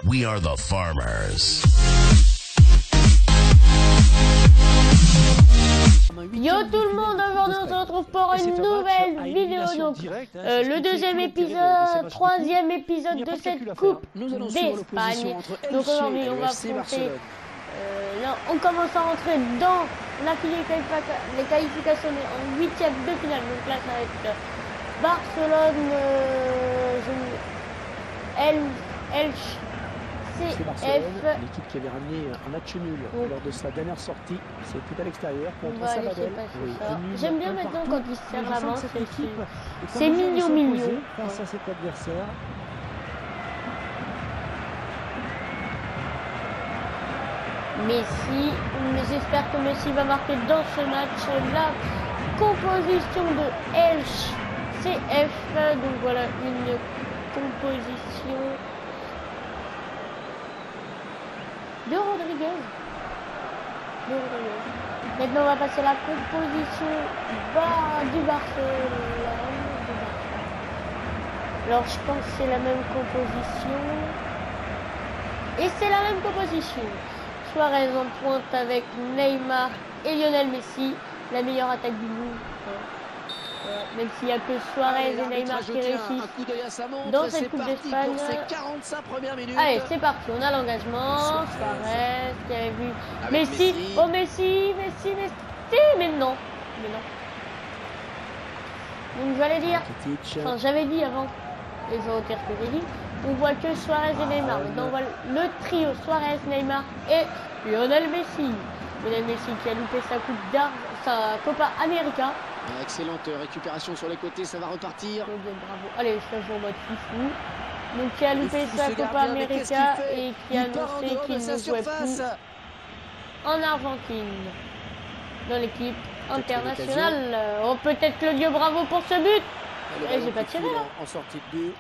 We are the farmers. Yo tout le monde, aujourd'hui on se retrouve pour une nouvelle vidéo, donc le deuxième épisode, troisième épisode de cette coupe d'Espagne. Donc aujourd'hui on va affronter, là on commence à rentrer dans les qualifications en huitième de finale. Donc là ça va être Barcelone, Elche. C'est Barcelone, l'équipe qui avait ramené un match nul lors de sa dernière sortie. C'était à l'extérieur contre Sabadell. J'aime bien maintenant quand il se serre la main. C'est mignon. Face à cet adversaire. Messi, mais j'espère que Messi va marquer dans ce match. La composition de Elche, CF. Donc voilà une composition de Rodriguez. Maintenant, on va passer à la composition du Barcelone. Alors, je pense que c'est la même composition. Et c'est la même composition. Suarez en pointe avec Neymar et Lionel Messi. La meilleure attaque du monde. Même s'il n'y a que Suarez et Neymar qui réussissent dans cette Coupe d'Espagne. Allez, c'est parti, on a l'engagement. Suarez qui avait vu Messi. Oh Messi. Mais non. Donc j'allais dire, enfin j'avais dit avant, et je retire ce que j'ai dit, on voit que Suarez et Neymar. Maintenant on voit le trio Suarez, Neymar et Lionel Messi. Lionel Messi qui a loupé sa Copa América. Excellente récupération sur les côtés, ça va repartir. Bravo. Allez, ça joue en mode fifou. Donc qui a loupé sa Copa América et qui a annoncé qu'il ne jouait plus en Argentine dans l'équipe internationale. Oh, peut-être Claudio Bravo pour ce but. Et j'ai pas tiré là. En sortie de but.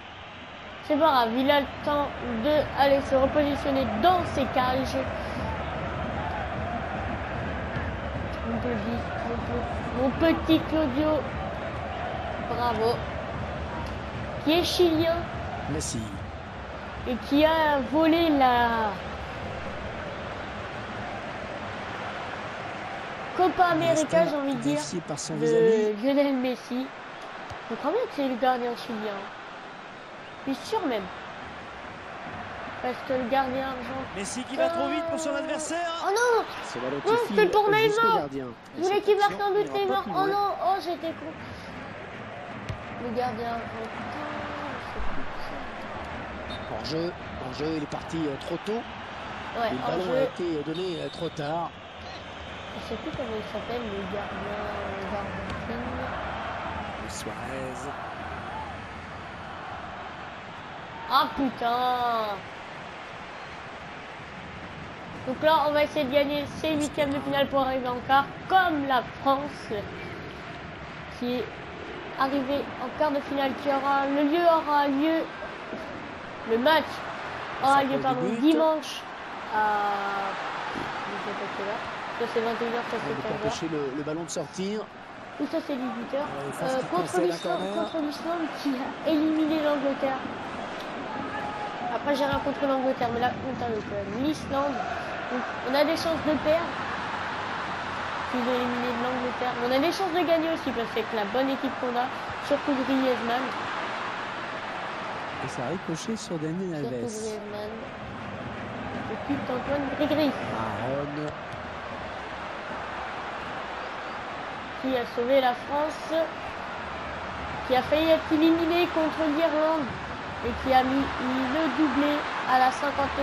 C'est pas grave, il a le temps d'aller se repositionner dans ses cages. Mon petit Claudio Bravo, qui est chilien. Messi. Et qui a volé la Copa América, j'ai envie de dire, de Lionel Messi. Je crois bien que c'est le gardien chilien. Je suis sûr même. Parce que le gardien argentin... Messi qui va trop vite pour son adversaire. Oh non. Non, c'était pour Neymar. Je voulais qu'il marque un but, Neymar. Oh non, oh j'étais con. Le gardien argentin... Hors-jeu, il est parti trop tôt. Ouais, le ballon a été donné trop tard. Je sais plus comment il s'appelle, le gardien d'Argentine. Suarez. Ah putain. Donc là, on va essayer de gagner ces huitièmes de finale pour arriver en quart, comme la France, qui est arrivée en quart de finale, le match aura lieu dimanche à... Je sais pas quelle heure. Ça c'est 21h, ça c'est 15h. Empêcher le ballon de sortir. Ou ça c'est 18h. Contre l'Islande qui a éliminé l'Angleterre. Après j'ai rien contre l'Angleterre, mais là on a l'Islande. On a des chances de perdre. Ils ont éliminé l'Angleterre. On a des chances de gagner aussi parce que c'est la bonne équipe qu'on a, surtout Griezmann. Et ça a ricoché sur Daniel Alves. Griezmann. Et puis Antoine Gris. Aaron. Qui a sauvé la France. Qui a failli être éliminé contre l'Irlande. Et qui a mis le doublé à la 58e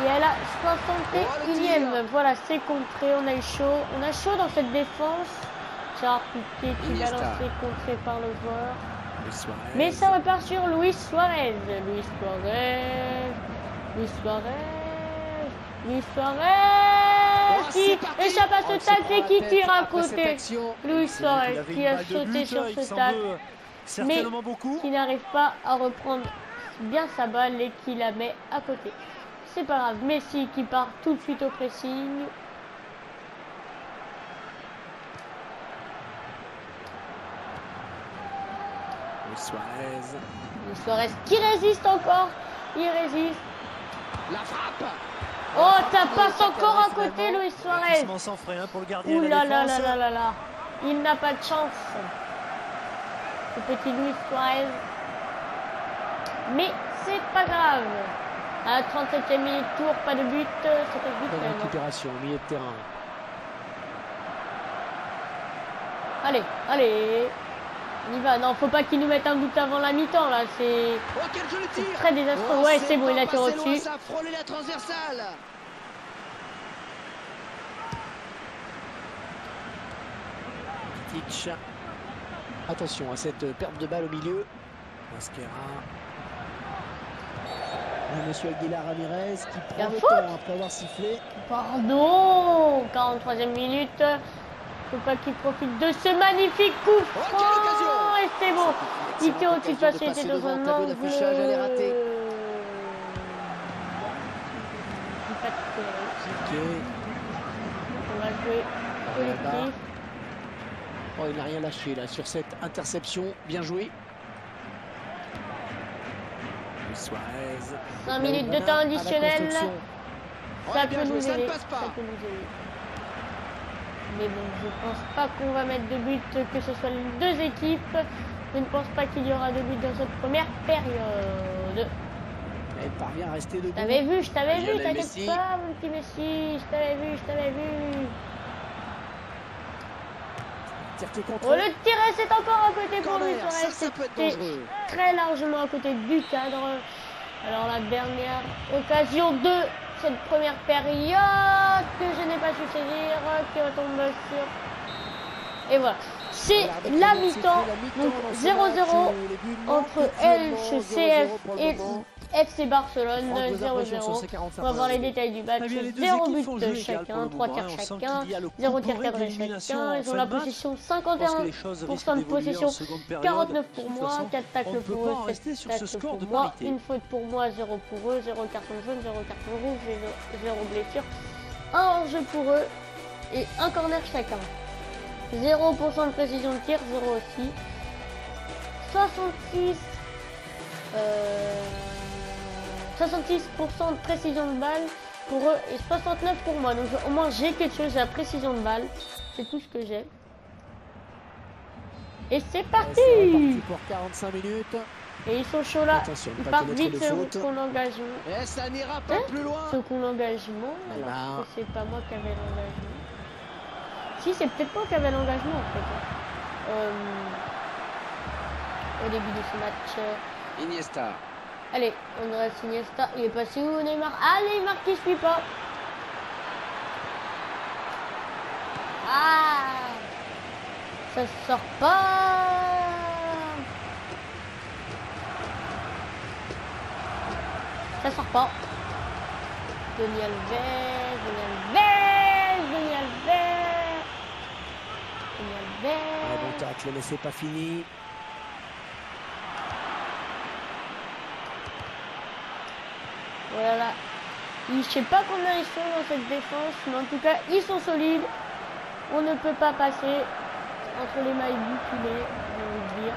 et à la 61e. Voilà, c'est contré, on a eu chaud. On a chaud dans cette défense. Gérard Piqué qui va lancer contré par le joueur. Mais ça repart sur Luis Suarez. Qui échappe à ce tacle et qui tire à côté. Luis Suarez qui a sauté sur ce tacle. Mais qui n'arrive pas à reprendre bien sa balle et qui la met à côté. C'est pas grave, Messi qui part tout de suite au pressing. Suarez qui résiste encore. Il résiste. La frappe. Oh, ça passe encore à côté, Luis Suarez. Sans frein pour le gardien. Ouh de là la là défense. là là là. Il n'a pas de chance. Ce petit Luis Suarez. Mais c'est pas grave. À la 37e minute, tour, pas de but. C'est pas de but Bonne finalement. récupération au milieu de terrain. Allez, allez. On y va. Non, faut pas qu'il nous mette un but avant la mi-temps là. C'est Oh, quel joli tir. très désastreux. Ouais, c'est bon, il a tiré passé loin, au-dessus. ça a frôlé la transversale. Kitic. Attention à cette perte de balle au milieu. Masquera. Et Monsieur Aguilar Ramirez qui prend le faute. temps après avoir sifflé. Pardon. 43e minute. Faut pas qu'il profite de ce magnifique coup quelle occasion. franc. Et c'est bon. Il était au-dessus de passer, il passer était dans devant un le tableau angle. d'affichage, elle est ratée. Pas de conneries. Ok. On va jouer collectif. Oh, il n'a rien lâché là sur cette interception. Bien joué. Suarez. 5 minutes de Manin temps à la additionnel. construction. Ça bien peut joué, nous ça ne aider. passe pas. Ça peut nous aider. Mais bon, je pense pas qu'on va mettre de but, que ce soit les deux équipes. Je ne pense pas qu'il y aura de but dans cette première période. Elle parvient à rester debout. Je t'avais vu, Lionel t'inquiète Messi. pas, mon petit Messi. Je t'avais vu. Tire qui est contre. Oh, le tirer, c'est encore à côté pour lui. Corner, ça peut être C'était dangereux. très largement à côté du cadre. Alors la dernière occasion de cette première période que je n'ai pas su saisir, qui retombe sur... Et voilà. C'est la mi-temps, donc 0-0 entre LHCF et FC Barcelone, 0-0. On va voir les détails du match. 0 but chacun, 3 tirs chacun, 0 tir cadré chacun. Ils ont la possession 51% de possession, 49 pour moi, 4 tacles pour eux, 7 tacles pour moi, une faute pour moi, 0 pour eux, 0 carton jaune, 0 carton rouge, 0 blessure, 1 hors-jeu pour eux et 1 corner chacun. 0% de précision de tir, 0 aussi. 66% de précision de balle pour eux et 69 pour moi. Donc au moins j'ai quelque chose à précision de balle. C'est tout ce que j'ai. Et c'est parti. Pour 45 minutes. Et ils sont chauds là. Attention, Ils pas partent commettre vite de sur faute. son engagement. Et ça n'ira pas plus loin. Sur son engagement. Voilà. Alors que c'est pas moi qui avais l'engagement. Si, c'est peut-être moi qui avais l'engagement en fait. Au début de ce match. Iniesta. Allez, on reste Iniesta. Il est passé où Neymar? Ah, Neymar qui suit pas. Ah, ça sort pas. Ça sort pas. Dani Alves, Dani Alves. Ah, bon tacle, mais c'est pas fini. Voilà. Je sais pas combien ils sont dans cette défense, mais en tout cas, ils sont solides. On ne peut pas passer entre les mailles du filet, j'ai envie de dire.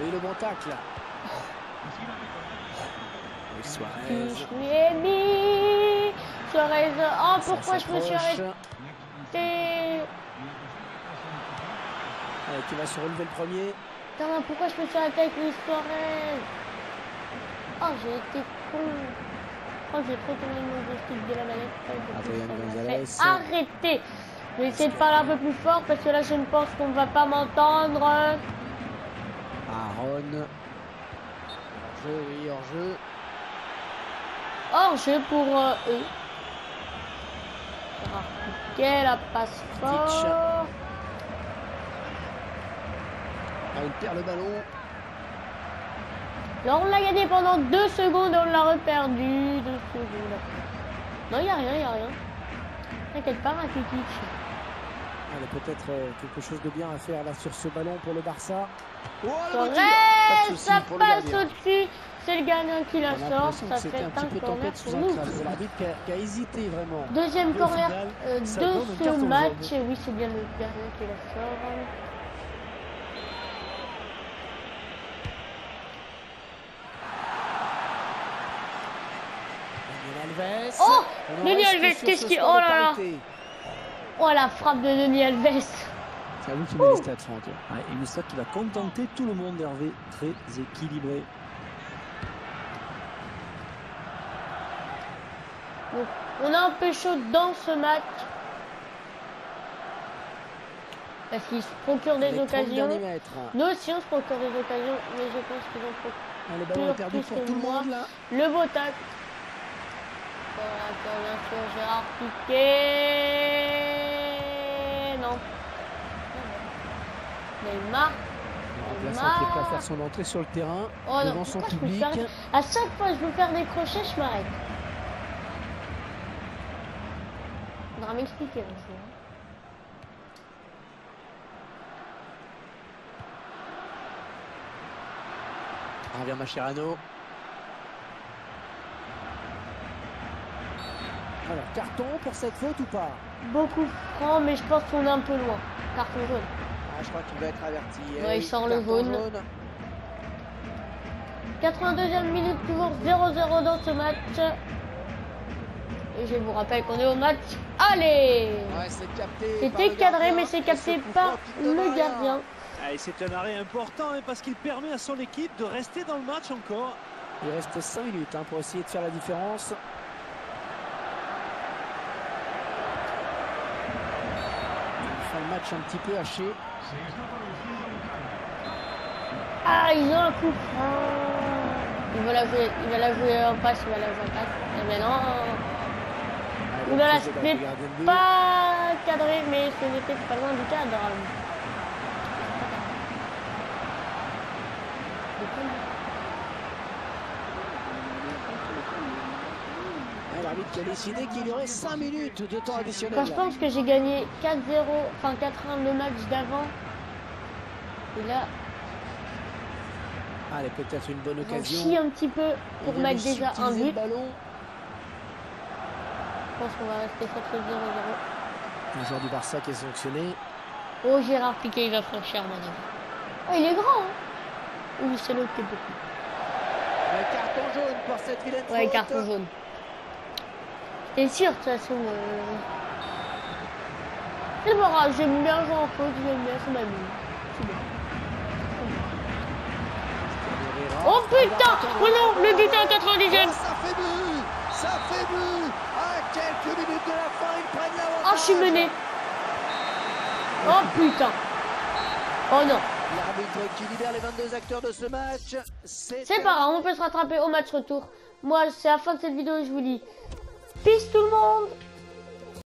Oui, le bon tacle. Oui, Suarez. Je lui ai mis Suarez. Oh, Ça pourquoi je me suis s'approche. arrêté? Allez, qui va se relever le premier. Putain, pourquoi je me suis arrêté avec Luis Suarez? Oh, j'ai été con. Je crois que j'ai trop tourné mon joystick de la manette. Adrien Ça m'a Gonzalez. fait arrêter. Je vais essayer de parler un peu plus fort parce que là, je ne pense qu'on ne va pas m'entendre. Aaron. Hors-jeu, oui, hors-jeu. Hors-jeu pour eux. Quelle la passe fort. Ah, il perd le ballon. Alors, on l'a gagné pendant 2 secondes et on l'a reperdu. 2 secondes. Non, il n'y a rien, T'inquiète pas, Rakitic. Allez, peut-être quelque chose de bien à faire là sur ce ballon pour le Barça. Oh, la Torres, voiture. ça pour le passe gardien. au-dessus. C'est le gardien qui la On a sort. l'impression que Ça c'était fait un petit peu un corner tempête sous pour un nous. crâne. L'arbitre qui a hésité vraiment. Deuxième Et au corner final, ça de donne un ce carton match. jaune. Oui, c'est bien le gardien qui la sort. Alves. Oh, On en Denis reste Alves, sur qu'est-ce ce qu'il... score Oh de là là. parité. Oh, la frappe de Denis Alves. C'est à vous qui met les stats, Franck. Ouais, une stat qui va contenter tout le monde, Hervé. Très équilibré. Donc, on a un peu chaud dans ce match. Parce qu'ils se procurent des Les 30 occasions. derniers mètres. Nous aussi, on se procure des occasions. Mais je pense qu'ils ont procuré Le ballon est perdu plus pour que tout le moi. monde là. Le beau tac. Bien sûr, Gérard Piqué. Non. Neymar. Remplaçant qui est prêt à faire son entrée sur le terrain Oh non, devant son pourquoi je me public. fais... À chaque fois que je veux faire des crochets, je m'arrête. Il faudra m'expliquer aussi. Hein. Revient Mascherano. Alors, carton pour cette faute ou pas? Beaucoup franc, mais je pense qu'on est un peu loin. Carton jaune. Ah, je crois qu'il va être averti. Ouais, il sort le carton jaune. 82e minute, toujours 0-0 dans ce match. Et je vous rappelle qu'on est au match. Allez! Ouais, c'est capté par C'était le cadré, gardien. mais c'est Et capté ce coup par franc qui ne donne le rien. gardien. Ah, et c'est un arrêt important hein, parce qu'il permet à son équipe de rester dans le match encore. Il reste 5 minutes hein, pour essayer de faire la différence. Il fait un match un petit peu haché. Ah, ils ont un coup franc. Il va la jouer en passe, il va la jouer en passe. Et maintenant, ce n'est pas cadré, mais ce n'était pas loin du cadre. L'arbitre qui a décidé qu'il y aurait 5 minutes de temps additionnel. Quand je pense que j'ai gagné 4-0, enfin 4-1 le match d'avant. Et là, allez, peut-être une bonne on chie occasion. un petit peu pour mettre déjà un but. Ballon. Je pense qu'on va rester sur ce 0-0. Un joueur du Barça qui est sanctionné. Oh, Gérard Piqué, il va franchir, mon avis. Oh, il est grand, hein. Ou c'est l'autre qui est petit. Un carton jaune pour cette vilaine Ouais, faute. carton jaune. T'es sûr, de toute façon. C'est pas grave, j'aime bien jouer en faute, j'aime bien, ça m'amuse. C'est bien. Oh putain! Oh non, le but à 90e! Oh, ça fait but! Ça fait but! À quelques minutes de la fin, ils prennent l'avantage. Oh, je suis mené! Oh putain! Oh non! L'arbitre qui libère les 22 acteurs de ce match. C'est pas grave, on peut se rattraper au match retour. Moi, c'est la fin de cette vidéo, je vous dis peace tout le monde!